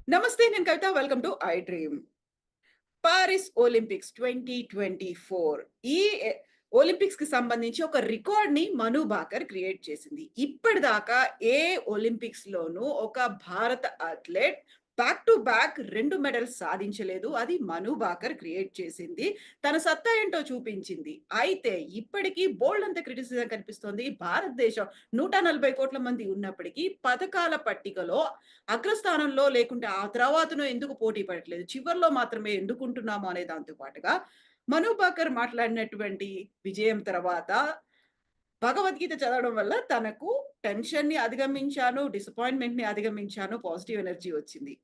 నమస్తే, నేను Kavitha. Welcome to I dream. Paris Olympics 2024 ఈ ఒలింపిక్స్ కి సంబంధించి ఒక రికార్డ్ ని మను భాకర్ క్రియేట్ చేసింది. ఇప్పటిదాకా ఏ ఒలింపిక్స్ లోనూ ఒక భారత athlete back to back 2 medals సాధించలేదు. అది మను భాకర్ క్రియేట్ చేసింది. తన సత్తా ఏంటో చూపించింది. అయితే ఇప్పటికీ బోల్డంత క్రిటిసిజం కనిపిస్తోంది. భారతదేశం 140 కోట్ల మంది ఉన్నప్పటికీ పథకాల పట్టికలో అగ్రస్థానంలో లేకుంటే ఆ తర్వాతనో ఎందుకు పోటీ పడట్లేదు, చివర్లో మాత్రమే ఎందుకుంటున్నాము అనే దాంతో పాటుగా మను భాకర్ మాట్లాడినటువంటి విజయం తర్వాత భగవద్గీత చదవడం వల్ల తనకు టెన్షన్‌ని అధిగమించాను, డిసప్పాయింట్‌మెంట్‌ని అధిగమించాను, పాజిటివ్ ఎనర్జీ వచ్చింది.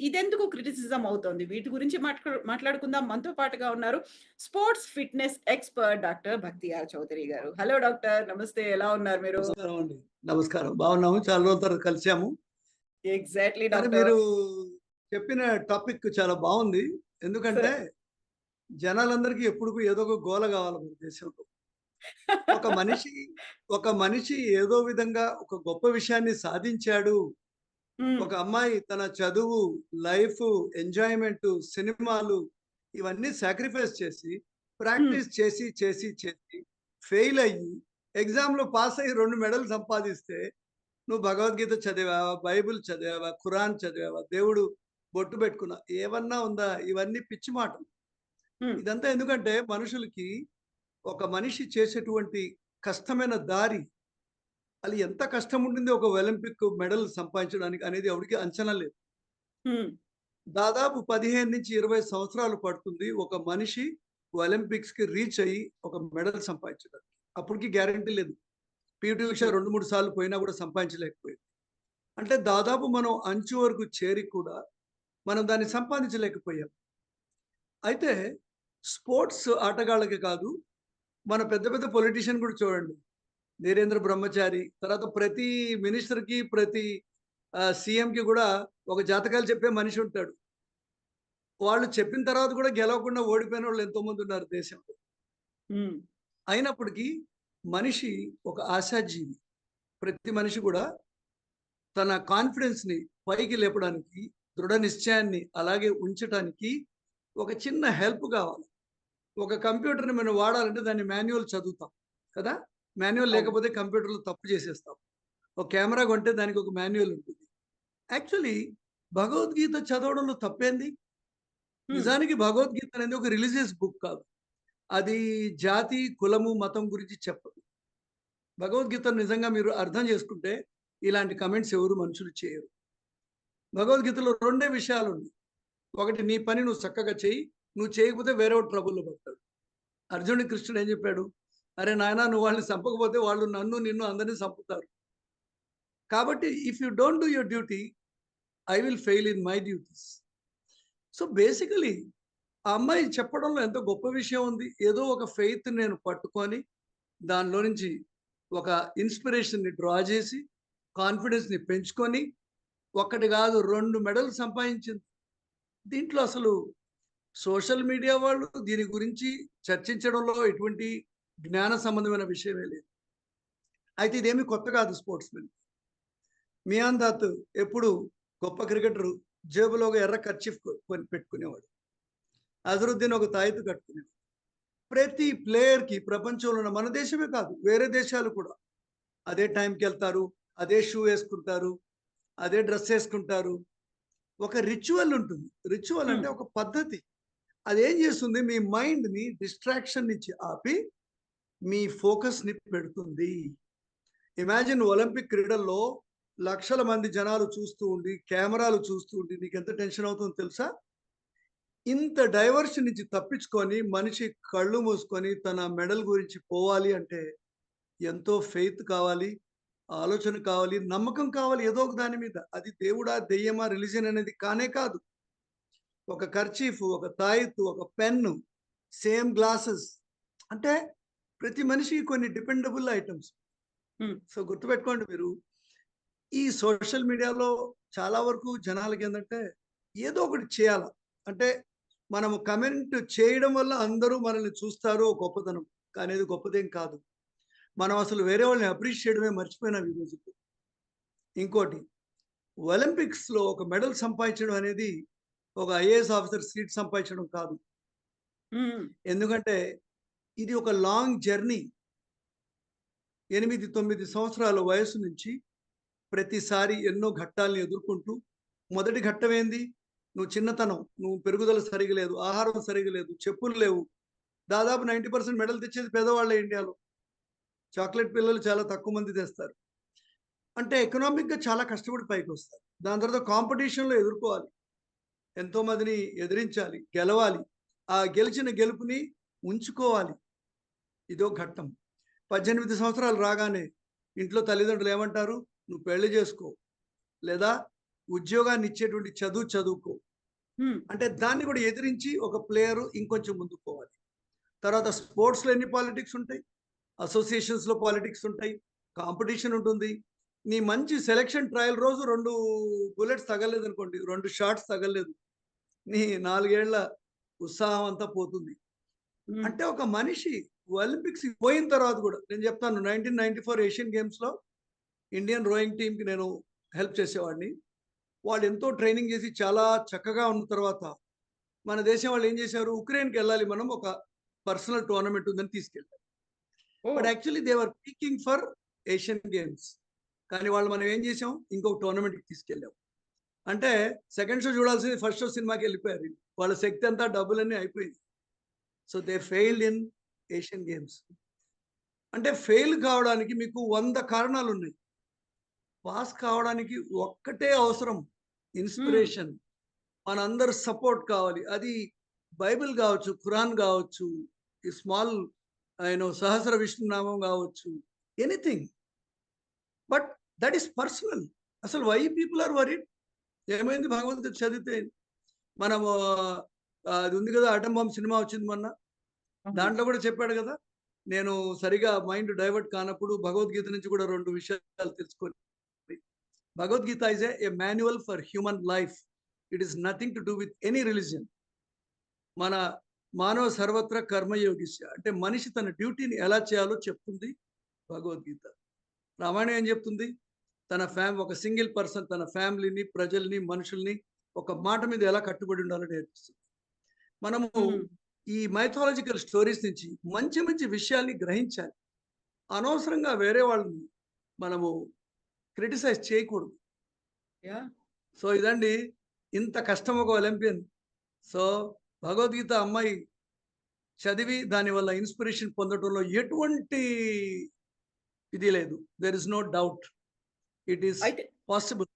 ఇదెందుకు క్రిటిసిజం అవుతోంది? వీటి గురించి మాట్లాడుకుందాం. మనతో పాటుగా ఉన్నారు sports fitness expert doctor Bakhtiyar Chowdhary గారు. హలో డాక్టర్, నమస్తే. ఎలా ఉన్నారు మీరు? నమస్కారం అండి. నమస్కారం. బాగున్నాము. చాలా రోజుల తర్వాత కలిసాము. ఎగ్జాక్ట్‌లీ కానీ డాక్టర్. మీరు చెప్పిన టాపిక్ చాలా బాగుంది. ఎందుకంటే సార్. జనాలందరికీ ఎప్పుడు ఏదో ఒక గోల కావాలి మన దేశంలో. ఒక మనిషి ఒక మనిషి ఏదో విధంగా ఒక గొప్ప విషయాన్ని సాధించాడు. హ్మ్. ఒక అమ్మాయి తన చదువు, లైఫ్, ఎంజాయ్‌మెంట్, సినిమాలు ఇవన్నీ సాక్రిఫైస్ చేసి, హ్మ్. ప్రాక్టీస్ చేసి, చేసి, చేసి ఫెయిల్ అయ్యి, ఎగ్జామ్‌లో పాస్ అయ్యి 2 మెడల్ సంపాదిస్తే నువ్వు భగవద్గీత చదివావా? బైబిల్ చదివావా? ఖురాన్ చదివావా? దేవుడు బొట్టు పెట్టుకున్నా ఏమన్నా ఉందా? ఇవన్నీ పిచ్చి మాటలు. హ్మ్. ఇదంతా ఎందుకంటే మనుషులకి ఒక మనిషి చేసేటువంటి కష్టమైన దారి, అది ఎంత కష్టం ఉంటుంది ఒక ఒలింపిక్ మెడల్ సంపాదించడానికి అనేది ఎవరికీ అంచనా లేదు. హ్మ్. దాదాపు 15-20 సంవత్సరాలు పడుతుంది ఒక మనిషి ఒలింపిక్స్‌కి రీచ్ అయ్యి ఒక మెడల్ సంపాదించడానికి. అప్పటికి గ్యారంటీ లేదు. పీటీ ఉష హ్మ్. 2, 3 సార్లు పోయినా కూడా సంపాదించలేకపోయింది. అంటే దాదాపు మనం అంచు వరకు చేరి కూడా మనం దాన్ని సంపాదించలేకపోయాం. అయితే స్పోర్ట్స్ ఆటగాళ్ళకి కాదు, మన పెద్ద పెద్ద పొలిటీషియన్ కూడా చూడండి. 'వీరేంద్ర బ్రహ్మచారి' తర్వాత ప్రతి మినిస్టర్‌కి, ప్రతి సీఎంకి కూడా ఒక జాతకాలు చెప్పే మనిషి ఉంటాడు. వాళ్ళు చెప్పిన తర్వాత కూడా గెలవకుండా ఓడిపోయినోళ్ళు ఎంతోమంది ఉన్నారు దేశంలో. హ్మ్. అయినప్పటికీ మనిషి ఒక ఆశాజీవి. ప్రతి మనిషి కూడా తన కాన్ఫిడెన్స్‌ని పైకి లేపడానికి, దృఢ నిశ్చయాన్ని అలాగే ఉంచటానికి ఒక చిన్న హెల్ప్ కావాలి. ఒక కంప్యూటర్‌ని మనం వాడాలంటే దాన్ని మాన్యువల్ చదువుతాం కదా! మాన్యువల్ అవును. లేకపోతే కంప్యూటర్‌లో తప్పు చేసేస్తాం. ఒక కెమెరా కొంటే దానికి ఒక మాన్యువల్ ఉంటుంది. యాక్చువల్లీ భగవద్గీత చదవడంలో తప్పేంది? హ్మ్. నిజానికి భగవద్గీత అనేది ఒక రిలీజియస్ బుక్ కాదు. అది జాతి, కులము, మతం గురించి చెప్పదు. భగవద్గీతను నిజంగా మీరు అర్థం చేసుకుంటే ఇలాంటి కామెంట్స్ ఎవరు మనుషులు చేయరు. భగవద్గీతలో 2 విషయాలున్నాయి. ఒకటి నీ పని నువ్వు చక్కగా చెయ్యి. నువ్వు చేయకపోతే వేరేవాడు ట్రబుల్‌లో పడతాడు. అర్జునుడికి కృష్ణుడు ఏం చెప్పాడు? "అరే నాయనా నువ్వు వాళ్ళని చంపకపోతే వాళ్ళు నన్ను, నిన్ను అందరిని చంపుతారు. కాబట్టి if you don't do your duty, I will fail in my duties." So basically ఆ అమ్మాయి చెప్పడంలో ఎంతో గొప్ప విషయం ఉంది. ఏదో ఒక ఫెయిత్ నేను పట్టుకొని దానిలో నుంచి ఒక ఇన్స్పిరేషన్‌ని డ్రా చేసి, కాన్ఫిడెన్స్‌ని పెంచుకొని, ఒక్కటి కాదు 2 మెడల్స్ సంపాదించింది. దీంట్లో అసలు సోషల్ మీడియా వాళ్ళు దీని గురించి చర్చించడంలో ఎటువంటి జ్ఞాన సంబంధమైన విషయమే లేదు. అయితే ఇదేమి కొత్త కాదు స్పోర్ట్స్‌మెన్. మియాన్ దాత్ ఎప్పుడు గొప్ప క్రికెటరు జేబులో ఒక ఎర్ర కర్చీఫ్ కొని పెట్టుకునేవాడు. అజరుద్దీన్ ఒక తాయెత్తు కట్టుకునేవాడు. ప్రతి ప్లేయర్‌కి ప్రపంచంలో ఉన్న మన దేశమే కాదు వేరే దేశాలు కూడా అదే టైంకెళ్తారు, అదే షూ యేసుకుంటారు, అదే డ్రెస్ యేసుకుంటారు. ఒక రిచువల్ ఉంటుంది. రిచువల్ హ్మ్. అంటే ఒక పద్ధతి. అదేం చేస్తుంది మీ మైండ్‌ని డిస్ట్రాక్షన్ నుంచి ఆపి, మీ ఫోకస్‌ని పెడుతుంది. ఇమాజిన్ ఒలింపిక్ క్రీడల్లో లక్షల మంది జనాలు చూస్తూ ఉండి, కెమెరాలు చూస్తూ ఉండి నీకెంత టెన్షన్ అవుతుందో తెలుసా? ఇంత డైవర్షన్ నుంచి తప్పించుకొని మనిషి కళ్ళు మూసుకొని తన మెడల్ గురించి పోవాలి అంటే ఎంతో ఫెయిత్ కావాలి, ఆలోచన కావాలి, నమ్మకం కావాలి ఏదో ఒక దాని మీద. అది దేవుడా, దెయ్యమా, రిలిజియన్ అనేది కానే కాదు. ఒక కర్చీఫ్, ఒక తాయెత్తు, ఒక పెన్ను, సేమ్ గ్లాసెస్ అంటే ప్రతి మనిషికి కొన్ని డిపెండబుల్ ఐటెమ్స్. హ్మ్. సో గుర్తుపెట్టుకోండి మీరు. ఈ సోషల్ మీడియాలో చాలా వరకు జనాలకేందంటే ఏదో ఒకటి చేయాల. అంటే మనము కమెంట్ చేయడం వల్ల అందరూ మనల్ని చూస్తారు ఓ గొప్పతనం. కానీ అది గొప్పదేం కాదు. మనం అసలు వేరే వాళ్ళని అప్రిషియేట్ చేయడమే మర్చిపోయినాం ఈ రోజు. ఇంకోటి, ఒలింపిక్స్‌లో ఒక మెడల్ సంపాదించడం అనేది ఒక ఐఏఎస్ ఆఫీసర్ సీట్ సంపాదించడం కాదు. హ్మ్. ఎందుకంటే ఇది ఒక లాంగ్ జర్నీ. 8, 9 సంవత్సరాల వయస్సు నుంచి ప్రతిసారి ఎన్నో ఘట్టాలను ఎదుర్కొంటూ, మొదటి ఘట్టం ఏంది? నువ్వు చిన్నతనం, నువ్వు పెరుగుదల సరిగ్గా లేదు, ఆహారం సరిగ్గా లేదు, చెప్పులు లేవు. దాదాపు 90% మెడల్ తెచ్చేది పేదవాళ్ళే ఇండియాలో. చాక్లెట్ పిల్లలు చాలా తక్కువ మంది తెస్తారు. అంటే ఎకనామిక్‌గా చాలా కష్టపడి పైకొస్తారు. దాని తర్వాత కాంపిటీషన్‌లో ఎదుర్కోవాలి. ఎంతో మందిని ఎదిరించాలి, గెలవాలి. ఆ గెలిచిన గెలుపుని ఉంచుకోవాలి. ఇదో ఘట్టం. 18 సంవత్సరాలు రాగానే ఇంట్లో తల్లిదండ్రులు ఏమంటారు? నువ్వు పెళ్లి చేసుకో. లేదా ఉద్యోగాన్ని ఇచ్చేటువంటి చదువు చదువుకో. హ్మ్. అంటే దాన్ని కూడా ఎదిరించి ఒక ప్లేయరు ఇంకొంచెం ముందుకు పోవాలి. తర్వాత స్పోర్ట్స్‌లో ఎన్ని పాలిటిక్స్ ఉంటాయి. అసోసియేషన్స్‌లో పాలిటిక్స్ ఉంటాయి. కాంపిటీషన్ ఉంటుంది. నీ మంచి సెలక్షన్ ట్రయల్ రోజు 2 బుల్లెట్స్ తగలలేదనుకోండి, 2 షాట్స్ తగలలేదు. నీ 4 ఏళ్ల ఉత్సాహం అంతా పోతుంది. హ్మ్. అంటే ఒక మనిషి ఒలింపిక్స్‌కి పోయిన తర్వాత కూడా నేను చెప్తాను 1994 ఏషియన్ గేమ్స్‌లో ఇండియన్ రోయింగ్ టీమ్‌కి నేను హెల్ప్ చేసేవాడిని. వాళ్ళు ఎంతో ట్రైనింగ్ చేసి చాలా చక్కగా ఉన్న తర్వాత మన దేశం వాళ్ళు ఏం చేశారు? ఉక్రెయిన్‌కెళ్ళాలి మనం, ఒక పర్సనల్ టోర్నమెంట్ ఉందని తీసుకెళ్ళారు. But oh! Actually they were Peking for Asian games. కానీ వాళ్ళు మనం ఏం చేసాం? ఇంకొక టోర్నమెంట్‌కి తీసుకెళ్ళాం. అంటే సెకండ్ షో చూడాల్సింది ఫస్ట్ షో సినిమాకెళ్ళిపోయారు. వాళ్ళ శక్తి అంతా డబ్బులన్నీ అయిపోయింది. So they failed in Asian games. అంటే ఫెయిల్ కావడానికి మీకు 100 కారణాలున్నాయి. పాస్ కావడానికి ఒక్కటే అవసరం, హ్మ్. ఇన్‌స్పిరేషన్. మనందరి సపోర్ట్ కావాలి. అది బైబిల్ కావచ్చు, ఖురాన్ కావచ్చు, ఈ స్మాల్ సహస్ర విష్ణునామం కావచ్చు, anything. But that is personal. అసలు వై పీపుల్ ఆర్ వరీడ్? ఏమైంది భగవంతుడు చదివితే? మనము అది ఉంది కదా, ఆటం బాంబ్ సినిమా వచ్చింది మొన్న. అవును. దాంట్లో కూడా చెప్పాడు కదా, నేను సరిగా మైండ్ డైవర్ట్ కానప్పుడు భగవద్గీత నుంచి కూడా 2 విషయాలు తెలుసుకొని, Bhagavad Gita is a manual for human life. It is nothing to do with any religion. మన మానవ సర్వత్ర కర్మయోగిస్య, అంటే మనిషి తన డ్యూటీని ఎలా చేయాలో చెప్తుంది భగవద్గీత. రామాయణం ఏం చెప్తుంది? ఒక సింగిల్ పర్సన్ తన ఫ్యామిలీని, ప్రజల్ని, మనుషుల్ని ఒక మాట మీద ఎలా కట్టుబడి ఉండాలో నేర్పిస్తుంది. మనము హ్మ్. ఈ మైథాలజికల్ స్టోరీస్ నుంచి మంచి మంచి విషయాల్ని గ్రహించాలి. అనవసరంగా వేరే వాళ్ళని మనము క్రిటిసైజ్ చేయకూడదు. యాహ్! సో ఇదండి, ఇంత కష్టం ఒక ఒలింపియన్. సో భగవద్గీత అమ్మాయి చదివి దానివల్ల ఇన్స్పిరేషన్ పొందడంలో ఎటువంటి ఇది లేదు. There is no doubt. It is అయితే పాసిబుల్.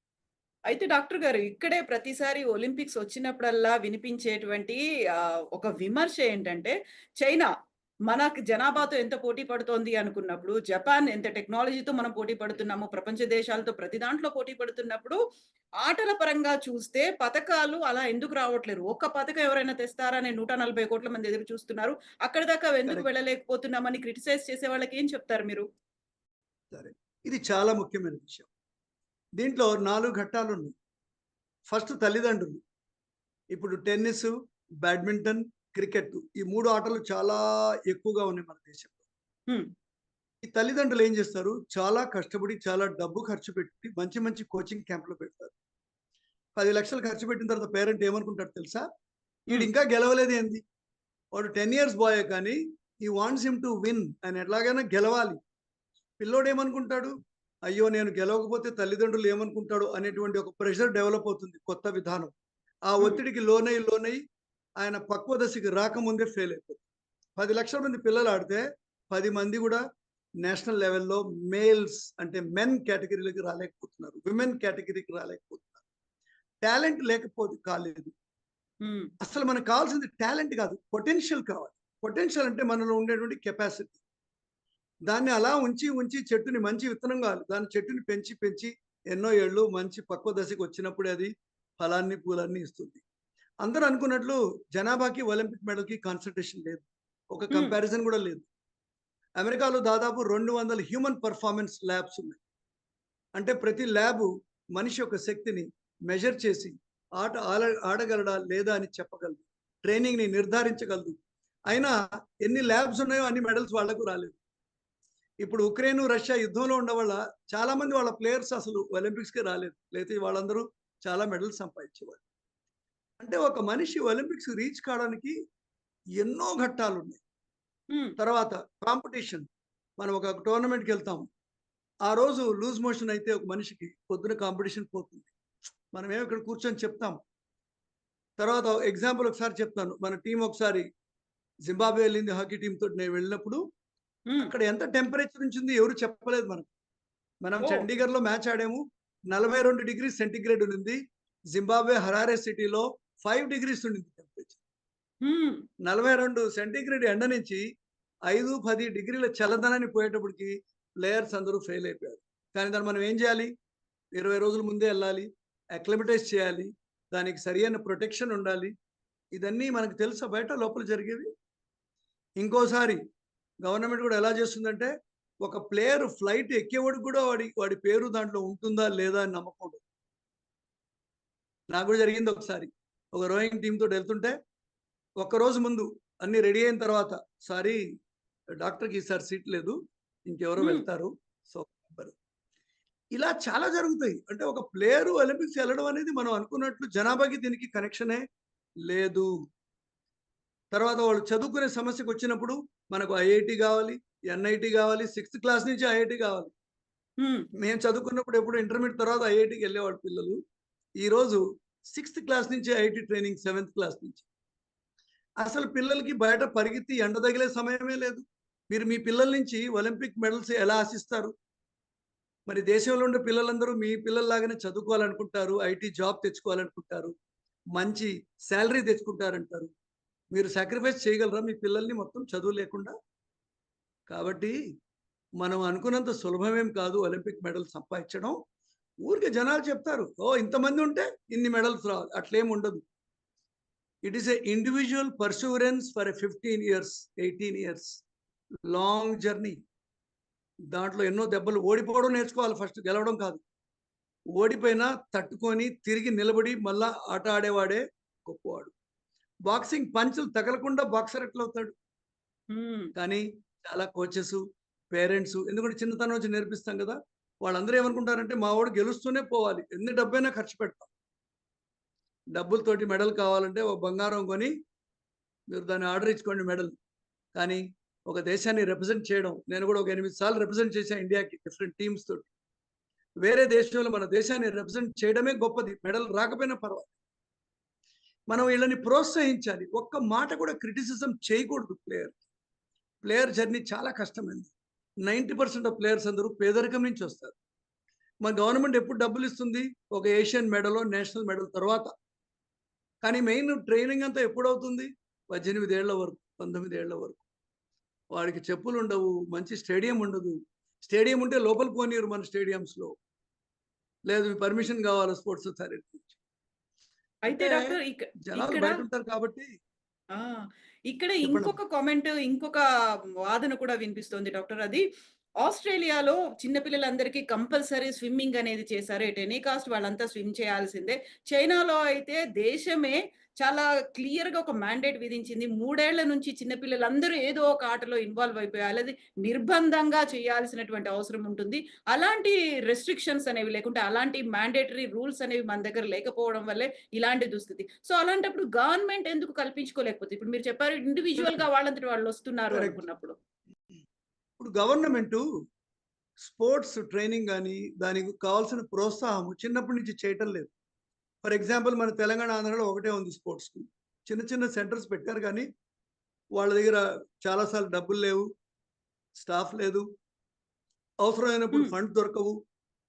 అయితే డాక్టర్ గారు ఇక్కడే ప్రతిసారి ఒలింపిక్స్ వచ్చినప్పుడల్లా వినిపించేటువంటి ఒక విమర్శ ఏంటంటే, చైనా మనకి జనాభాతో ఎంత పోటీ పడుతోంది అనుకున్నప్పుడు, జపాన్ ఎంత టెక్నాలజీతో మనం పోటీ పడుతున్నాము, ప్రపంచ దేశాలతో ప్రతి దాంట్లో పోటీ పడుతున్నప్పుడు, ఆటల పరంగా చూస్తే పతకాలు అలా ఎందుకు రావట్లేదు? ఒక్క పతకం ఎవరైనా తెస్తారా అని 140,00,00,000 మంది ఎదురు చూస్తున్నారు. అక్కడి దాకా ఎందుకు కరెక్ట్. వెళ్ళలేకపోతున్నామని క్రిటిసైజ్ చేసే వాళ్ళకి ఏం చెప్తారు మీరు? సరే. ఇది చాలా ముఖ్యమైన విషయం. దీంట్లో 4 ఘట్టాలున్నాయి. ఫస్ట్ తల్లిదండ్రులు. ఇప్పుడు టెన్నిసు, బ్యాడ్మింటన్, క్రికెట్, ఈ 3 ఆటలు చాలా ఎక్కువగా ఉన్నాయి మన దేశంలో. హ్మ్. ఈ తల్లిదండ్రులు ఏం చేస్తారు? చాలా కష్టపడి, చాలా డబ్బు ఖర్చు పెట్టి మంచి మంచి కోచింగ్ క్యాంప్‌లో పెడతారు. 10,00,000 ఖర్చు పెట్టిన తర్వాత పేరెంట్ ఏమనుకుంటాడు తెలుసా? హ్మ్. ఈడింకా గెలవలేదేంది? వాడు 10 ఇయర్స్ బాయే కానీ he wants him to win. ఆయన ఎట్లాగైనా గెలవాలి. పిల్లోడేమనుకుంటాడు? అయ్యో! నేను గెలవకపోతే తల్లిదండ్రులు ఏమనుకుంటాడో అనేటువంటి ఒక ప్రెషర్ డెవలప్ అవుతుంది, కొత్త విధానం. ఆ హ్మ్. ఒత్తిడికి లోనై ఆయన పక్వ దశకి రాకముందే ఫెయిల్ అయిపోతాడు. 10,00,000 మంది పిల్లలు ఆడితే 10 మంది కూడా నేషనల్ లెవెల్‌లో మేల్స్ అంటే మెన్ కేటగిరీలోకి రాలేకపోతున్నారు. విమెన్ కేటగిరీకి రాలేకపోతున్నారు. టాలెంట్ లేకపోతే కాలేదు. హ్మ్. అసలు మనకు కావాల్సింది టాలెంట్ కాదు, పొటెన్షియల్ కావాలి. పొటెన్షియల్ అంటే మనలో ఉండేటువంటి కెపాసిటీ. దాన్ని అలా ఉంచి చెట్టుని మంచి విత్తనం కావాలి. దాని చెట్టుని పెంచి ఎన్నో ఏళ్ళు మంచి పక్వ దశకు వచ్చినప్పుడే అది ఫలాన్ని, పూలన్నీ ఇస్తుంది. అందరూ అనుకున్నట్లు జనాభాకి ఒలింపిక్ మెడల్‌కి కాన్సంట్రేషన్ లేదు. ఒక హ్మ్. కంపారిజన్ కూడా లేదు. అమెరికాలో దాదాపు 200 హ్యూమన్ పెర్ఫార్మన్స్ ల్యాబ్స్ ఉన్నాయి. అంటే ప్రతి ల్యాబు మనిషి యొక్క శక్తిని మెజర్ చేసి ఆడగలడా లేదా అని చెప్పగలదు. ట్రైనింగ్‌ని నిర్ధారించగలదు. అయినా ఎన్ని ల్యాబ్స్ ఉన్నాయో అన్ని మెడల్స్ వాళ్ళకు రాలేదు. ఇప్పుడు ఉక్రెయిన్ రష్యా యుద్ధంలో ఉండవల్ల చాలా మంది వాళ్ళ ప్లేయర్స్ అసలు ఒలింపిక్స్‌కే రాలేదు. లేతే వాళ్ళందరూ చాలా మెడల్స్ సంపాదించేవాళ్ళు. అంటే ఒక మనిషి ఒలింపిక్స్ రీచ్ కావడానికి ఎన్నో ఘట్టాలున్నాయి. హ్మ్. తర్వాత కాంపిటీషన్. మనం ఒక టోర్నమెంట్‌కెళ్తాం. ఆ రోజు లూజ్ మోషన్ అయితే ఒక మనిషికి పొద్దున కాంపిటీషన్ పోతుంది. మనమేమో ఇక్కడ కూర్చొని చెప్తాం. తర్వాత ఎగ్జాంపుల్ ఒకసారి చెప్తాను. మన టీమ్ ఒకసారి జింబాబ్వే వెళ్ళింది హాకీ టీమ్ తోటి నేను వెళ్ళినప్పుడు హ్మ్. అక్కడ ఎంత టెంపరేచర్ ఉంచింది ఎవరు చెప్పలేదు మనకు. మనం ఓహ్! చండీగఢ్‌లో మ్యాచ్ ఆడాము. 42 డిగ్రీస్ సెంటీగ్రేడ్ ఉండింది. జింబాబ్వే హరారే సిటీలో 5 డిగ్రీస్ ఉండింది టెంపరేచర్. హ్మ్. 42 సెంటీగ్రేడ్ ఎండ నుంచి 5, 10 డిగ్రీల చల్లదనానికి పోయేటప్పటికి ప్లేయర్స్ అందరూ ఫెయిల్ అయిపోయారు. కానీ దాన్ని మనం ఏం చేయాలి? 20 రోజుల ముందే ఎళ్ళాలి. అక్లిమటైజ్ చేయాలి. దానికి సరియైన ప్రొటెక్షన్ ఉండాలి. ఇదన్నీ మనకు తెలుసా బయట లోపల జరిగేవి? ఇంకోసారి గవర్నమెంట్ కూడా ఎలా చేస్తుందంటే, ఒక ప్లేయర్ ఫ్లైట్ ఎక్కేవాడికి కూడా వాడి వాడి పేరు దాంట్లో ఉంటుందా? లేదా? అని నమ్మకం ఉండదు. నాకు కూడా జరిగింది ఒకసారి. ఒక రోయింగ్ టీమ్ తోటి ఎళ్తుంటే, ఒక్కరోజు ముందు అన్నీ రెడీ అయిన తర్వాత, సారీ డాక్టర్‌కి ఈసారి సీట్ లేదు. ఇంకెవరో హ్మ్. వెళ్తారు. So, number. ఇలా చాలా జరుగుతాయి. అంటే ఒక ప్లేయరు ఒలింపిక్స్ ఎళ్ళడం అనేది మనం అనుకున్నట్లు జనాభాకి దీనికి కనెక్షనే లేదు. తర్వాత వాళ్ళు చదువుకునే సమస్యకొచ్చినప్పుడు మనకు ఐఐటీ గావాలి, ఎన్ఐటీ గావాలి, 6థ్ క్లాస్ నుంచి ఐఐటీ గావాలి. హ్మ్. మేము చదువుకున్నప్పుడు ఎప్పుడు ఇంటర్మీడియేట్ తర్వాత ఐఐటీకెళ్ళేవాళ్ళు పిల్లలు. ఈరోజు 6థ్ క్లాస్ నుంచి ఐఐటీ ట్రైనింగ్ 7థ్ క్లాస్ నుంచి. అసలు పిల్లలకి బయట పరిగెత్తి ఎండ తగిలే సమయమే లేదు. మీరు మీ పిల్లల నుంచి ఒలింపిక్ మెడల్స్ ఎలా ఆశిస్తారు? మరి దేశంలో ఉండే పిల్లలందరూ మీ పిల్లల్లాగానే చదువుకోవాలనుకుంటారు. IT job తెచ్చుకోవాలనుకుంటారు. మంచి సాలరీ తెచ్చుకుంటారంటారు. మీరు సాక్రిఫైస్ చేయగలరా మీ పిల్లల్ని మొత్తం చదువు లేకుండా? కాబట్టి మనం అనుకున్నంత సులభమేం కాదు ఒలింపిక్ మెడల్ సంపాదించడం. ఊరికే జనాలు చెప్తారు. ఓహ్! ఇంతమంది ఉంటే ఇన్ని మెడల్స్ రావాలి. అట్లేం ఉండదు. It is a individual perseverance for a 15 years, 18 years. Long journey. దాంట్లో ఎన్నో దెబ్బలు ఓడిపోవడం నేర్చుకోవాలి ఫస్ట్ గెలవడం కాదు. ఓడిపోయినా తట్టుకొని తిరిగి నిలబడి మళ్ళా ఆట ఆడేవాడే గొప్పవాడు. బాక్సింగ్ పంచులు తగలకుండా బాక్సర్ ఎట్లవుతాడు? హ్మ్. కానీ చాలా కోచెస్, పేరెంట్స్ ఎందుకంటే చిన్నతనం నుంచి నేర్పిస్తాం కదా! వాళ్ళందరూ ఏమనుకుంటారంటే మా వాడు గెలుస్తూనే పోవాలి. ఎన్ని డబ్బైనా ఖర్చు పెడతాం. డబ్బులతోటి మెడల్ కావాలంటే ఓ బంగారం కొని మీరు దాన్ని ఆర్డర్ ఇచ్చుకోండి మెడల్. కానీ ఒక దేశాన్ని రిప్రజెంట్ చేయడం నేను కూడా ఒక 8 సార్లు రిప్రజెంట్ చేశా ఇండియాకి డిఫరెంట్ టీమ్స్ తోటి. వేరే దేశంలో మన దేశాన్ని రిప్రజెంట్ చేయడమే గొప్పది. మెడల్ రాకపోయినా పర్వాలేదు. మనం వీళ్ళని ప్రోత్సహించాలి. ఒక్క మాట కూడా క్రిటిసిజం చేయకూడదు ప్లేయర్. ప్లేయర్ జర్నీ చాలా కష్టమైంది. 90% ఆఫ్ ప్లేయర్స్ అందరూ పేదరికం నుంచి వస్తారు. మన గవర్నమెంట్ ఎప్పుడు డబ్బులు ఇస్తుంది? ఒక ఏషియన్ మెడలో, నేషనల్ మెడల్ తర్వాత. కానీ మెయిన్ ట్రైనింగ్ అంతా ఎప్పుడవుతుంది? 18 ఏళ్ల వరకు, 19 ఏళ్ల వరకు. వాడికి చెప్పులుండవు, మంచి స్టేడియం ఉండదు. స్టేడియం ఉంటే లోపలికి పోనీయరు మన స్టేడియంస్‌లో. లేదు పర్మిషన్ కావాలి స్పోర్ట్స్ అథారిటీ నుంచి. అయితే అంటే డాక్టర్ జనాలు ఇక్కడ బయటుంటారు కాబట్టి ఆ! ఇక్కడ చెప్పండమ్మా. ఇంకొక కామెంట్, ఇంకొక వాదన కూడా వినిపిస్తోంది డాక్టర్. అది ఆస్ట్రేలియాలో చిన్న పిల్లలందరికీ కంపల్సరీ స్విమ్మింగ్ అనేది చేశారు. ఎట్ ఎనీ కాస్ట్ వాళ్ళంతా స్విమ్ చేయాల్సిందే. చైనాలో అయితే దేశమే చాలా క్లియర్‌గా ఒక మ్యాండేట్ విధించింది. 3 ఏళ్ల నుంచి చిన్న పిల్లలందరూ ఏదో ఒక ఆటలో ఇన్వాల్వ్ అయిపోయాలి. అది నిర్బంధంగా చేయాల్సినటువంటి అవసరం ఉంటుంది. అలాంటి రెస్ట్రిక్షన్స్ అనేవి లేకుంటే అలాంటి మ్యాండేటరీ రూల్స్ అనేవి మన దగ్గర లేకపోవడం వల్లే ఇలాంటి దుస్థితి. సో, అలాంటప్పుడు గవర్నమెంట్ ఎందుకు కల్పించుకోలేకపోతే? ఇప్పుడు మీరు చెప్పారు ఇండివిడ్యుయల్‌గా వాళ్ళంతట వాళ్ళొస్తున్నారు కరెక్ట్. అనుకున్నప్పుడు. ఇప్పుడు గవర్నమెంటు స్పోర్ట్స్ ట్రైనింగ్ గాని, దానికి కావాల్సిన ప్రోత్సాహం చిన్నప్పటి నుంచి చేయటం లేదు. ఫర్ ఎగ్జాంపుల్ మన తెలంగాణ, ఆంధ్రాలో ఒకటే ఉంది స్పోర్ట్స్ స్కూల్. చిన్న చిన్న సెంటర్స్ పెట్టారు కానీ, వాళ్ళ దగ్గర చాలా సార్లు డబ్బులు లేవు, స్టాఫ్ లేదు, అవసరమైనప్పుడు హ్మ్. ఫండ్ దొరకవు.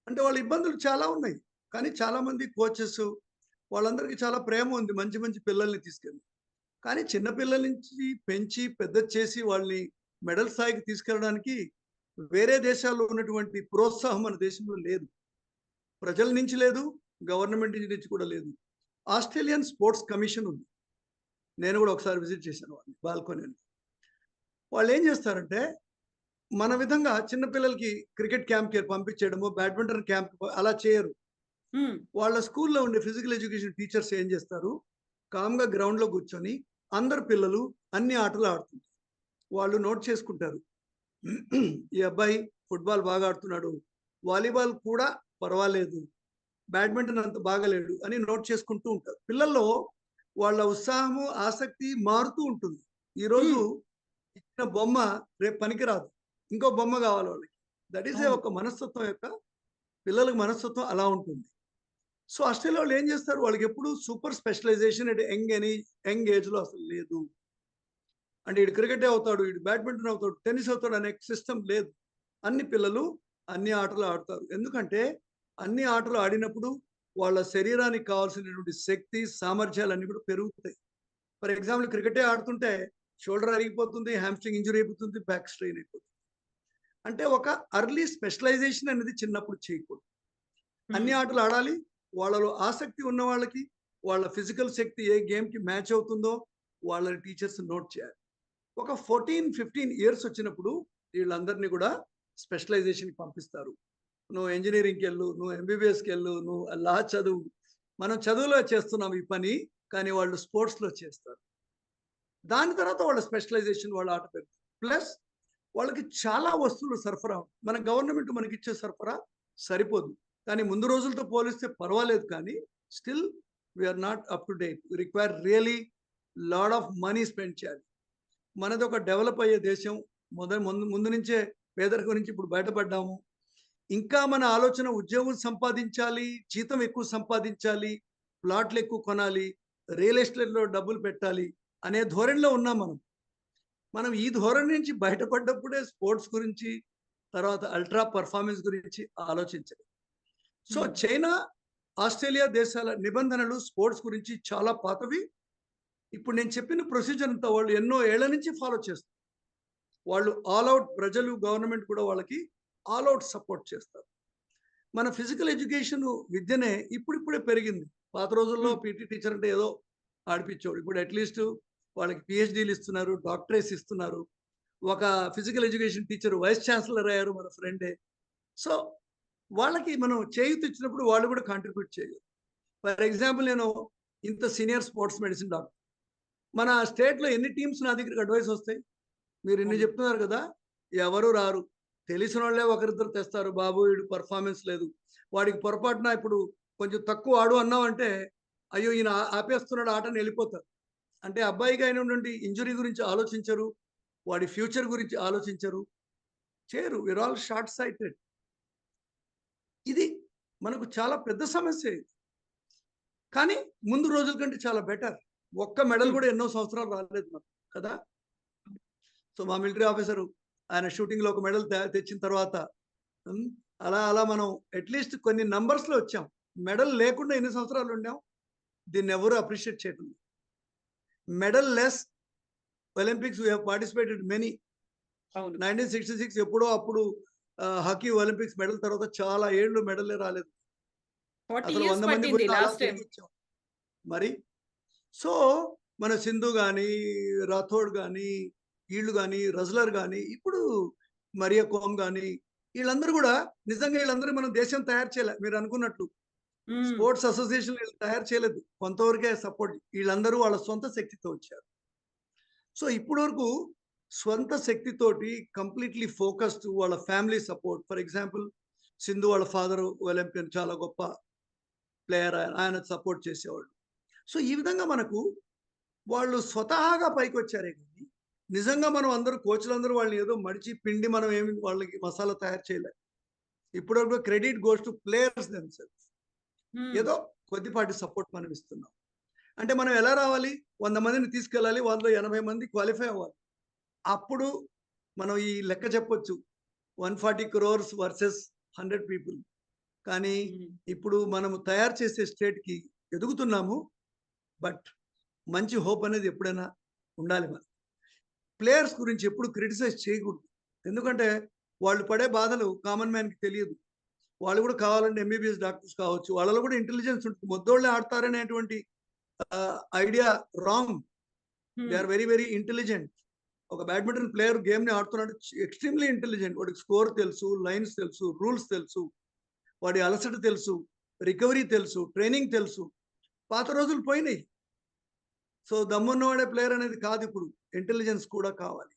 అంటే వాళ్ళ ఇబ్బందులు చాలా ఉన్నాయి. కానీ చాలామంది కోచెస్ వాళ్ళందరికీ చాలా ప్రేమ ఉంది మంచి మంచి పిల్లల్ని తీసుకెళ్ళి. కానీ చిన్న పిల్లల నుంచి పెంచి పెద్దది చేసి వాళ్ళని మెడల్ స్థాయికి తీసుకెళ్ళడానికి వేరే దేశాల్లో ఉన్నటువంటి ప్రోత్సాహం మన దేశంలో లేదు. ప్రజల నుంచి లేదు, గవర్నమెంట్ నుంచి కూడా లేదు. ఆస్ట్రేలియన్ స్పోర్ట్స్ కమిషన్ ఉంది. నేను కూడా ఒకసారి విజిట్ చేశాను వాళ్ళని బాల్కనీలో. వాళ్ళేం చేస్తారంటే, మన విధంగా చిన్న పిల్లలకి క్రికెట్ క్యాంప్‌కి పంపించేయడమో, బ్యాడ్మింటన్ క్యాంప్ అలా చేయరు. హ్మ్. వాళ్ళ స్కూల్‌లో ఉండే ఫిజికల్ ఎడ్యుకేషన్ టీచర్స్ ఏం చేస్తారు, కామ్‌గా గ్రౌండ్‌లో కూర్చొని అందరు పిల్లలు అన్ని ఆటలు ఆడుతుంటారు. వాళ్ళు నోట్ చేసుకుంటారు. ఈ అబ్బాయి ఫుట్బాల్ బాగా ఆడుతున్నాడు, వాలీబాల్ కూడా పర్వాలేదు, బ్యాడ్మింటన్ అంత బాగలేడు అని నోట్ చేసుకుంటూ ఉంటారు. పిల్లల్లో వాళ్ళ ఉత్సాహము, ఆసక్తి మారుతూ ఉంటుంది. ఈరోజు హ్మ్. ఇచ్చిన బొమ్మ రేపు పనికిరాదు. ఇంకో బొమ్మ కావాలి వాళ్ళకి. దట్ ఈస్ అవును. ఒక మనస్తత్వం యొక్క పిల్లలకి మనస్తత్వం అలా ఉంటుంది. సో, ఆస్ట్రేలియా వాళ్ళు ఏం చేస్తారు? వాళ్ళకి ఎప్పుడు సూపర్ స్పెషలైజేషన్ అట్ యంగ్ ఏజ్‌లో అసలు లేదు. అంటే ఈడు క్రికెటే అవుతాడు, ఈడు బ్యాడ్మింటన్ అవుతాడు, టెన్నిస్ అవుతాడు అనే సిస్టమ్ లేదు. అన్ని పిల్లలు అన్ని ఆటలు ఆడతారు. ఎందుకంటే అన్ని ఆటలు ఆడినప్పుడు వాళ్ళ శరీరానికి కావాల్సినటువంటి శక్తి, సామర్థ్యాలన్నీ కూడా పెరుగుతాయి. ఫర్ ఎగ్జాంపుల్ క్రికెటే ఆడుతుంటే షోల్డర్ అరిగిపోతుంది, హామ్‌స్ట్రింగ్ ఇంజ్యూరీ అయిపోతుంది, బ్యాక్ స్ట్రెయిన్ అయిపోతుంది. అంటే ఒక ఎర్లీ స్పెషలైజేషన్ అనేది చిన్నప్పుడు చేయకూడదు. హ్మ్. అన్ని ఆటలు ఆడాలి. వాళ్ళలో ఆసక్తి ఉన్న వాళ్ళకి, వాళ్ళ ఫిజికల్ శక్తి ఏ గేమ్‌కి మ్యాచ్ అవుతుందో వాళ్ళని టీచర్స్ నోట్ చేయాలి. ఒక 14, 15 ఇయర్స్ వచ్చినప్పుడు వీళ్ళందరినీ కూడా స్పెషలైజేషన్‌కి పంపిస్తారు. నువ్వు ఇంజినీరింగ్‌కెళ్ళు, నువ్వు ఎంబీబీఎస్‌కెళ్ళు, నువ్వు లా చదువు. మనం చదువులో చేస్తున్నాం ఈ పని. కానీ వాళ్ళు స్పోర్ట్స్‌లో చేస్తారు. దాని తర్వాత వాళ్ళ స్పెషలైజేషన్ వాళ్ళ ఆట పెరుగుతుంది. ప్లస్ వాళ్ళకి చాలా వస్తువులు సరఫరా. మన గవర్నమెంట్ మనకిచ్చే సరఫరా సరిపోదు. కానీ ముందు రోజులతో పోలిస్తే పర్వాలేదు కానీ still we are not up to date. We require really lot of money spend చేయాలి. మనది ఒక డెవలప్ అయ్యే దేశం. ముందు ముందు నుంచే పేదరికం నుంచి ఇప్పుడు బయటపడ్డాము. ఇంకా మన ఆలోచన ఉద్యోగం సంపాదించాలి, జీతం ఎక్కువ సంపాదించాలి, ప్లాట్లు ఎక్కువ కొనాలి, రియల్ ఎస్టేట్‌లో డబ్బులు పెట్టాలి అనే ధోరణిలో ఉన్నాం మనం. మనం ఈ ధోరణి నుంచి బయటపడ్డప్పుడే స్పోర్ట్స్ గురించి, తర్వాత అల్ట్రా పెర్ఫార్మెన్స్ గురించి ఆలోచించాలి. సో, హ్మ్. చైనా, ఆస్ట్రేలియా దేశాల నిబంధనలు స్పోర్ట్స్ గురించి చాలా పాతవి. ఇప్పుడు నేను చెప్పిన ప్రొసీజర్ అంతా వాళ్ళు ఎన్నో ఏళ్ల నుంచి ఫాలో చేస్తారు. వాళ్ళు ఆల్ ఔట్ ప్రజలు, గవర్నమెంట్ కూడా వాళ్ళకి ఆల్ ఔట్ సపోర్ట్ చేస్తారు. మన ఫిజికల్ ఎడ్యుకేషన్ విద్యనే ఇప్పుడిప్పుడే పెరిగింది. పాత రోజుల్లో హ్మ్. పీటీ టీచర్ అంటే ఏదో ఆడిపిచ్చేవాడు. ఇప్పుడు అట్‌లీస్ట్ వాళ్ళకి పీహెచ్‌డీలు ఇస్తున్నారు, డాక్టరేట్స్ ఇస్తున్నారు. ఒక physical education teacher vice chancellor అయ్యారు మన ఫ్రెండే. సో, వాళ్ళకి మనం చేయూతిచ్చినప్పుడు వాళ్ళు కూడా కాంట్రిబ్యూట్ చేయాలి. ఫర్ ఎగ్జాంపుల్ నేను ఇంత సీనియర్ స్పోర్ట్స్ మెడిసిన్ డాక్టర్. మన స్టేట్‌లో ఎన్ని టీమ్స్ నా దగ్గరికి అడ్వైస్ వస్తాయి? మీరు ఇన్ని అవును. చెప్తున్నారు కదా! ఎవరు రారు. తెలిసినోళ్ళే ఒకరిద్దరు తెస్తారు. బాబు వీడు పెర్ఫార్మన్స్ లేదు. వాడికి పొరపాటున ఇప్పుడు కొంచెం తక్కువ ఆడు అన్నావంటే, అయ్యో! ఈయన ఆపేస్తున్నాడు ఆట అని ఎళ్ళిపోతారు. అంటే అబ్బాయికి అయినటువంటి ఇంజ్యూరీ గురించి ఆలోచించరు. వాడి ఫ్యూచర్ గురించి ఆలోచించరు. చేయరు. We are all short sighted. ఇది మనకు చాలా పెద్ద సమస్య ఇది. కానీ ముందు రోజుల కంటే చాలా బెటర్. ఒక్క మెడల్ హ్మ్. కూడా ఎన్నో సంవత్సరాలు రాలేదు మనకు కదా! సో, మా మిలిటరీ ఆఫీసరు ఆయన షూటింగ్‌లో ఒక మెడల్ తెచ్చిన తర్వాత హ్మ్. అలా అలా మనం అట్‌లీస్ట్ కొన్ని నంబర్స్‌లో వచ్చాం. మెడల్ లేకుండా ఎన్ని సంవత్సరాలు ఉండాం. దీన్నెవరు అప్రిషియేట్ చేయటం లేదు. Medal less Olympics we have participated many. అవును. 1966 ఎప్పుడో అప్పుడు హాకీ ఒలింపిక్స్ మెడల్ తర్వాత చాలా ఏళ్ళు మెడలే రాలేదు. 40 అసలు ఇయర్స్ 100 మంది పట్టింది పోయినా అలా లాస్ట్ టైమ్. తిరిగొచ్చాం. మరి సో, మన సింధు గాని, రాథోడ్ గాని, ఈళ్ళు గాని, రెజ్లర్ గాని, ఇప్పుడు మరియా కోమ్ గాని, ఈళ్ళందరూ గూడా నిజంగా ఈళ్ళందరూ మనం దేశం తయారు చేయలే మీరనుకున్నట్లు. హ్మ్. స్పోర్ట్స్ అసోసియేషన్ వీళ్ళు తయారు చేయలేదు. కొంతవరకే సపోర్ట్. వీళ్ళందరూ వాళ్ళ సొంత శక్తితో వచ్చారు. సో, ఇప్పటి వరకు స్వంత శక్తితోటి కంప్లీట్‌లీ ఫోకస్డ్ వాళ్ళ family support. For example Sindhu వాళ్ళ ఫాదరు ఒలింపియన్ చాలా గొప్ప ప్లేయర్ ఆయన. ఆయన సపోర్ట్ చేసేవాళ్ళు. సో, ఈ విధంగా మనకు వాళ్ళు స్వతహాగా పైకొచ్చారే గానీ, నిజంగా మనం అందరూ కోచ్‌లందరూ వాళ్ళని ఏదో మడిచి, పిండి మనం ఏమి వాళ్ళకి మసాలా తయారు చేయలే. ఇప్పటివరకు credit goes to players themselves. హ్మ్. ఏదో కొద్దిపాటి సపోర్ట్ మనం ఇస్తున్నాం. అంటే మనం ఎలా రావాలి? 100 మందిని తీసుకెళ్ళాలి. వాళ్ళలో 80 మంది క్వాలిఫై అవ్వాలి. అప్పుడు మనం ఈ లెక్క చెప్పొచ్చు. 140 క్రోర్స్ వర్సెస్ 100 పీపుల్. కానీ హ్మ్. ఇప్పుడు మనము తయారు చేసే స్టేట్‌కి ఎదుగుతున్నాము. బట్ మంచి హోప్ అనేది ఎప్పుడైనా ఉండాలి మనకి. ప్లేయర్స్ గురించి ఎప్పుడు క్రిటిసైజ్ చేయకూడదు. ఎందుకంటే వాళ్ళు పడే బాధలు కామన్ మ్యాన్‌కి తెలియదు. వాళ్ళు కూడా కావాలంటే ఎంబీబీఎస్ డాక్టర్స్ కావచ్చు. వాళ్ళలో కూడా ఇంటెలిజెన్స్ ఉంటుంది. మొద్దోళ్ళే ఆడతారనేటువంటి idea wrong. They hmm. Are very very intelligent. ఒక బ్యాడ్మింటన్ ప్లేయర్ గేమ్‌ని ఆడుతున్నాడు. Extremely intelligent. వాడికి స్కోర్ తెలుసు, లైన్స్ తెలుసు, రూల్స్ తెలుసు, వాడి అలసట తెలుసు, రికవరీ తెలుసు, ట్రైనింగ్ తెలుసు. పాత రోజులు పోయినాయి. సో, దమ్మున్నవాడే ప్లేయర్ అనేది కాదు ఇప్పుడు. ఇంటెలిజెన్స్ కూడా కావాలి.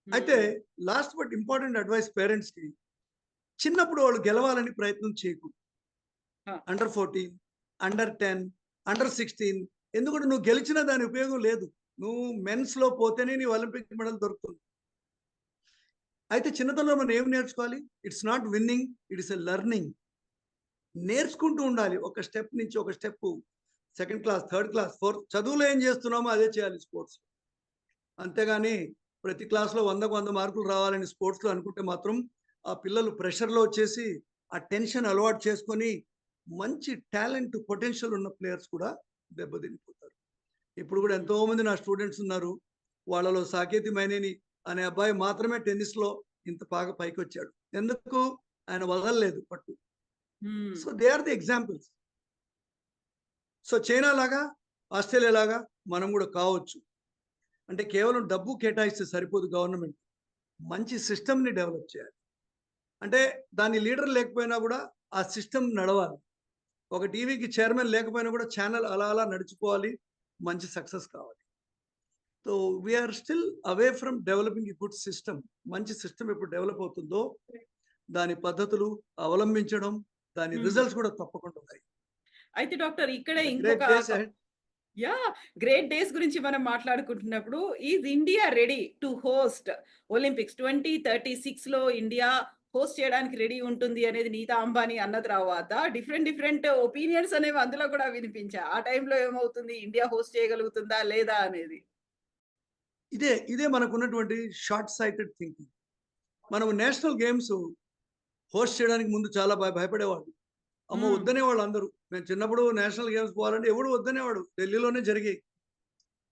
అయితే లాస్ట్ బట్ ఇంపార్టెంట్ అడ్వైస్ పేరెంట్స్‌కి, చిన్నప్పుడు వాళ్ళు గెలవాలని ప్రయత్నం చేయకూడదు. ఆ! అండర్ 14, అండర్ 10, అండర్ 16 ఎందుకంటే నువ్వు గెలిచినా దాని ఉపయోగం లేదు. నువ్వు మెన్స్‌లో పోతేనే నీ ఒలింపిక్ మెడల్ దొరుకుతుంది. అయితే చిన్నతనంలో మనం ఏం నేర్చుకోవాలి? It's not winnowing, it is a learning. నేర్చుకుంటూ ఉండాలి. ఒక స్టెప్ నుంచి ఒక step, second class, third class, fourth చదువులో ఏం చేస్తున్నామో అదే చేయాలి స్పోర్ట్స్. అంతేగాని ప్రతి క్లాస్‌లో 100కు 100 మార్కులు రావాలని స్పోర్ట్స్‌లో అనుకుంటే మాత్రం ఆ పిల్లలు ప్రెషర్‌లో వచ్చేసి ఆ టెన్షన్ అలవాటు చేసుకొని మంచి టాలెంట్, పొటెన్షియల్ ఉన్న ప్లేయర్స్ కూడా దెబ్బతినిపోతారు. ఇప్పుడు కూడా ఎంతోమంది నా స్టూడెంట్స్ ఉన్నారు. వాళ్ళలో సాకేతి మైనేని అనే అబ్బాయి మాత్రమే టెన్నిస్‌లో ఇంత బాగా పైకొచ్చాడు. ఎందుకు? ఆయన వదలలేదు పట్టు. Hmm. So, they are the examples. So, China లాగా, ఆస్ట్రేలియా లాగా మనం కూడా కావచ్చు. అంటే కేవలం డబ్బు కేటాయిస్తే సరిపోదు గవర్నమెంట్. మంచి సిస్టమ్‌ని డెవలప్ చేయాలి. అంటే దాని లీడర్ లేకపోయినా కూడా ఆ సిస్టమ్ నడవాలి. ఒక టీవీకి చైర్మన్ లేకపోయినా కూడా ఛానల్ అలా అలా నడిచిపోవాలి. మంచి సక్సెస్ కావాలి. So, we are still away from developing a good system. మంచి సిస్టమ్ ఎప్పుడు డెవలప్ అవుతుందో దాని పద్ధతులు అవలంబించడం, దాని హ్మ్. రిజల్ట్స్ కూడా తప్పకుండా ఉంటాయి. అయితే డాక్టర్ ఇక్కడే ద ఇంకొక great days ahead. Yeah! Great days గురించి మనం మాట్లాడుకుంటున్నప్పుడు, is India ready to host Olympics 2036లో ఇండియా హోస్ట్ చేయడానికి రెడీ ఉంటుంది అనేది నీతా అంబానీ అన్న తర్వాత డిఫరెంట్ డిఫరెంట్ ఒపీనియన్స్ అనేవి అందులో కూడా వినిపించాయి. ఆ టైంలో ఏమవుతుంది? ఇండియా హోస్ట్ చేయగలుగుతుందా? లేదా? అనేది. ఇదే మనకున్నటువంటి షార్ట్ సైటెడ్ థింకింగ్. మనం నేషనల్ గేమ్స్ హోస్ట్ చేయడానికి ముందు చాలా భయపడేవాళ్ళు. అమ్మో! హ్మ్. వద్దనేవాళ్ళు అందరూ. మేము చిన్నప్పుడు నేషనల్ గేమ్స్ పోవాలంటే ఎవడు వద్దనేవాడు. ఢిల్లీలోనే జరిగాయి.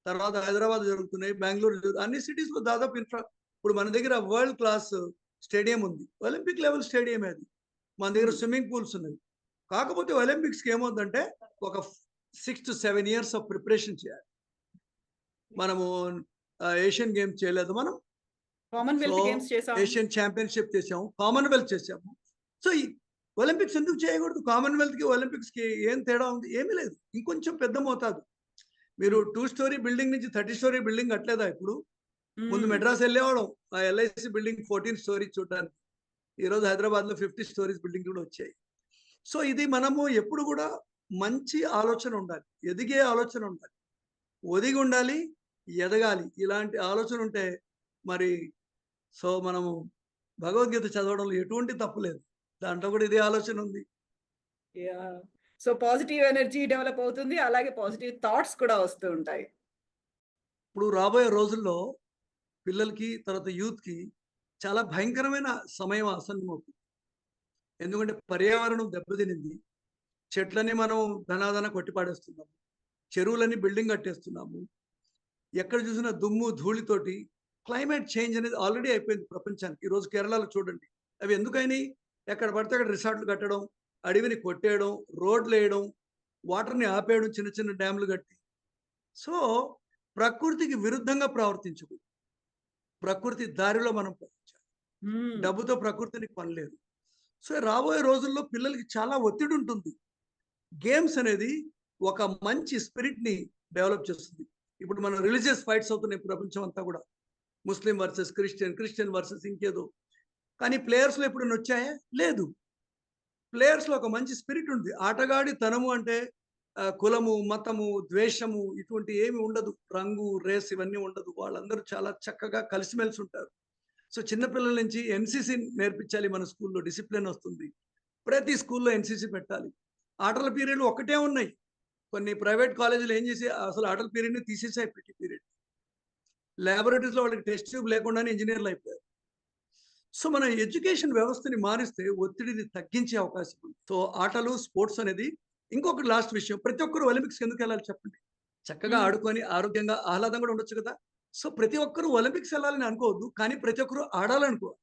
తర్వాత హైదరాబాద్ జరుగుతున్నాయి. బెంగుళూరు అన్ని సిటీస్‌లో దాదాపు ఇప్పుడు మన దగ్గర వరల్డ్ క్లాస్ స్టేడియం ఉంది. ఒలింపిక్ లెవెల్ స్టేడియమే అది. మన దగ్గర హ్మ్. స్విమ్మింగ్ పూల్స్ ఉన్నాయి. కాకపోతే ఒలింపిక్స్‌కి ఏమవుద్దంటే ఒక 6-7 ఇయర్స్ ఆఫ్ ప్రిపరేషన్ చేయాలి. మనము ఏషియన్ గేమ్స్ చేయలేదు మనం. సో, కామన్‌వెల్త్ గేమ్స్ చేసాం. ఏషియన్ ఛాంపియన్‌షిప్ చేసాము. కామన్‌వెల్త్ చేసాము. సో, ఈ ఒలింపిక్స్ ఎందుకు చేయకూడదు? కామన్‌వెల్త్‌కి, ఒలింపిక్స్‌కి ఏం తేడా ఉంది? ఏమీ లేదు. ఇంకొంచెం పెద్ద మోతాదు. మీరు హ్మ్. 2 స్టోరీ బిల్డింగ్ నుంచి 30 స్టోరీ బిల్డింగ్ కట్టలేదా ఇప్పుడు? ముందు హ్మ్. మెడ్రాస్ ఎళ్ళేవాళ్ళం. ఆ ఎల్ఐసి బిల్డింగ్ 14 స్టోరీస్ చూడడానికి. ఈరోజు హైదరాబాద్‌లో 50 స్టోరీస్ బిల్డింగ్ కూడా వచ్చాయి. సో, ఇది మనము ఎప్పుడు కూడా మంచి ఆలోచన ఉండాలి. ఎదిగే ఆలోచన ఉండాలి. ఒదిగి ఉండాలి, ఎదగాలి. ఇలాంటి ఆలోచన ఉంటే మరి మనము భగవద్గీత చదవడంలో ఎటువంటి తప్పు లేదు. దాంట్లో కూడా ఇదే ఆలోచన ఉంది. Yeah! So, positive energy develop అవుతుంది. అలాగే పాజిటివ్ థాట్స్ కూడా వస్తూ ఉంటాయి. ఇప్పుడు రాబోయే రోజుల్లో పిల్లలకి, తర్వాత యూత్‌కి చాలా భయంకరమైన సమయం ఆసన్నమవుతుంది. ఎందుకంటే పర్యావరణం దెబ్బతినింది. చెట్లని మనం ధనాధన కొట్టి పాడేస్తున్నాము. చెరువులన్నీ బిల్డింగ్ కట్టేస్తున్నాము. ఎక్కడ చూసినా దుమ్ము, ధూళితోటి క్లైమేట్ చేంజ్ అనేది ఆల్రెడీ అయిపోయింది ప్రపంచానికి. ఈరోజు కేరళలో చూడండి. అవి ఎందుకైనాయి? ఎక్కడ పడితే అక్కడ రిసార్ట్‌లు కట్టడం, అడవిని కొట్టేయడం, రోడ్లేయడం, వాటర్‌ని ఆపేయడం చిన్న చిన్న డ్యామ్‌లు కట్టి. సో, ప్రకృతికి విరుద్ధంగా ప్రవర్తించకూడదు. ప్రకృతి దారిలో మనం పయనించాలి. హ్మ్. డబ్బుతో ప్రకృతికి పని లేదు. సో, రాబోయే రోజుల్లో పిల్లలకి చాలా ఒత్తిడి ఉంటుంది. గేమ్స్ అనేది ఒక మంచి స్పిరిట్‌ని డెవలప్ చేస్తుంది. ఇప్పుడు మనం రిలిజియస్ ఫైట్స్ అవుతున్నాయి ప్రపంచం అంతా కూడా. ముస్లిం వర్సెస్ క్రిస్టియన్, క్రిస్టియన్ వర్సెస్ ఇంకేదో. కానీ ప్లేయర్స్‌లో ఎప్పుడైనా వచ్చాయా? లేదు. ప్లేయర్స్‌లో ఒక మంచి స్పిరిట్ ఉంది. ఆటగాడితనము అంటే కులము, మతము, ద్వేషము ఇటువంటి ఏమి ఉండదు. రంగు, రేస్ ఇవన్నీ ఉండదు. వాళ్ళందరూ చాలా చక్కగా కలిసిమెలిసి ఉంటారు. సో, చిన్న పిల్లల నుంచి ఎన్‌సీసీ నేర్పించాలి మన స్కూల్‌లో. డిసిప్లిన్ వస్తుంది. ప్రతి స్కూల్‌లో ఎన్‌సీసీ పెట్టాలి. ఆటల పీరియడ్‌లు ఒక్కటే ఉన్నాయి. కొన్ని ప్రైవేట్ కాలేజీలు ఏం చేసి అసలు ఆటల పీరియడ్‌ని తీసేసాయి పీటీ పీరియడ్. లాబొరేటరీస్‌లో వాళ్ళకి టెస్ట్ ట్యూబ్ లేకుండానే ఇంజినీర్‌లు అయిపోయారు. సో, మన ఎడ్యుకేషన్ వ్యవస్థని మారిస్తే ఒత్తిడిని తగ్గించే అవకాశం ఉంది. సో, ఆటలు, స్పోర్ట్స్ అనేది ఇంకొకటి లాస్ట్ విషయం. ప్రతి ఒక్కరు ఒలింపిక్స్‌కి ఎందుకెళ్ళాలి చెప్పండి? చక్కగా హ్మ్. ఆడుకొని ఆరోగ్యంగా, ఆహ్లాదంగా కూడా ఉండొచ్చు కదా! సో, ప్రతి ఒక్కరు ఒలింపిక్స్ ఎళ్ళాలని అనుకోవద్దు. కానీ ప్రతి ఒక్కరు ఆడాలనుకోవాలి.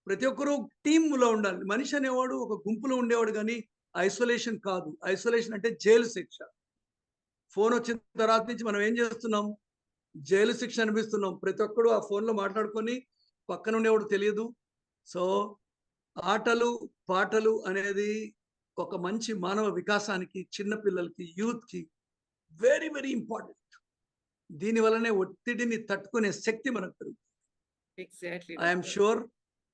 ప్రతి ఒక్కరు టీమ్‌లో ఉండాలి. మనిషి అనేవాడు ఒక గుంపులో ఉండేవాడు గానీ, ఐసోలేషన్ కాదు. ఐసోలేషన్ అంటే జైలు శిక్ష. ఫోనొచ్చిన తర్వాత నుంచి మనం ఏం చేస్తున్నాం? జైలు శిక్ష అనిపిస్తున్నాం. ప్రతి ఒక్కడు ఆ ఫోన్‌లో మాట్లాడుకొని పక్కన ఉండేవాడు తెలియదు. సో, ఆటలు, పాటలు అనేది ఒక మంచి మానవ వికాసానికి, చిన్న పిల్లలకి, యూత్‌కి వెరీ, వెరీ ఇంపార్టెంట్. దీని వల్లనే ఒత్తిడిని తట్టుకునే శక్తి మనకు పెరుగుతుంది. Exactly I'm doctor. షూర్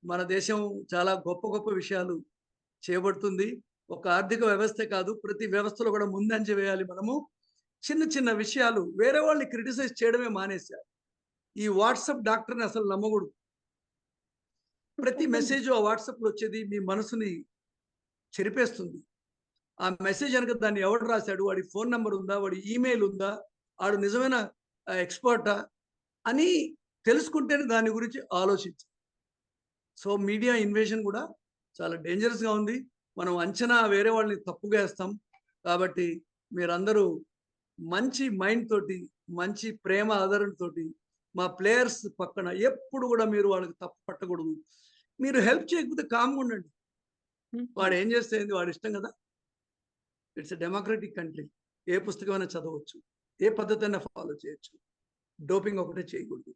మన దేశం చాలా గొప్ప గొప్ప విషయాలు చేయబడుతుంది. ఒక ఆర్థిక వ్యవస్థే కాదు, ప్రతి వ్యవస్థలో కూడా ముందంజ వేయాలి మనము. చిన్న చిన్న విషయాలు వేరే వాళ్ళని క్రిటిసైజ్ చేయడమే మానేశారు. ఈ వాట్సాప్ డాక్టర్‌ని అసలు నమ్మకూడదు. ప్రతి మెసేజ్ ఆ వాట్సాప్‌లో వచ్చేది మీ మనసుని చెరిపేస్తుంది. ఆ మెసేజ్ గనుక దాన్ని ఎవడు రాసాడు? వాడి ఫోన్ నంబర్ ఉందా? వాడి ఈమెయిల్ ఉందా? ఆడు నిజమైన ఎక్స్‌పర్టా? అని తెలుసుకుంటేనే దాని గురించి ఆలోచించాలి. సో, మీడియా ఇన్వేషన్ కూడా చాలా డేంజరస్‌గా ఉంది. మనం అంచనా వేరే వాళ్ళని తప్పుగా ఏస్తాం. కాబట్టి మీరందరూ మంచి మైండ్ తోటి, మంచి ప్రేమ ఆదరణతోటి మా ప్లేయర్స్ పక్కన ఎప్పుడు కూడా మీరు వాళ్ళకి తప్పు పట్టకూడదు. మీరు హెల్ప్ చేయకపోతే కామ్‌గా ఉండండి. వాడు ఏం చేస్తే ఏంది? వాడి ఇష్టం కదా! It's a democratic country. ఏ పుస్తకమైనా చదవచ్చు. ఏ పద్ధతైనా ఫాలో చేయొచ్చు. డోపింగ్ ఒకటే చేయకూడదు.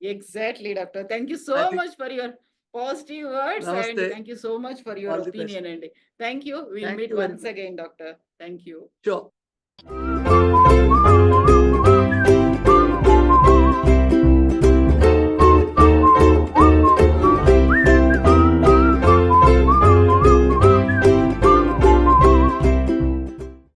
Exactly doctor. Thank you so I think much for your positive words and నమస్తే. Thank you so much for your all the best. Opinion అండి. Thank you. Will thank meet you very once much. Again doctor. Thank you. Sure.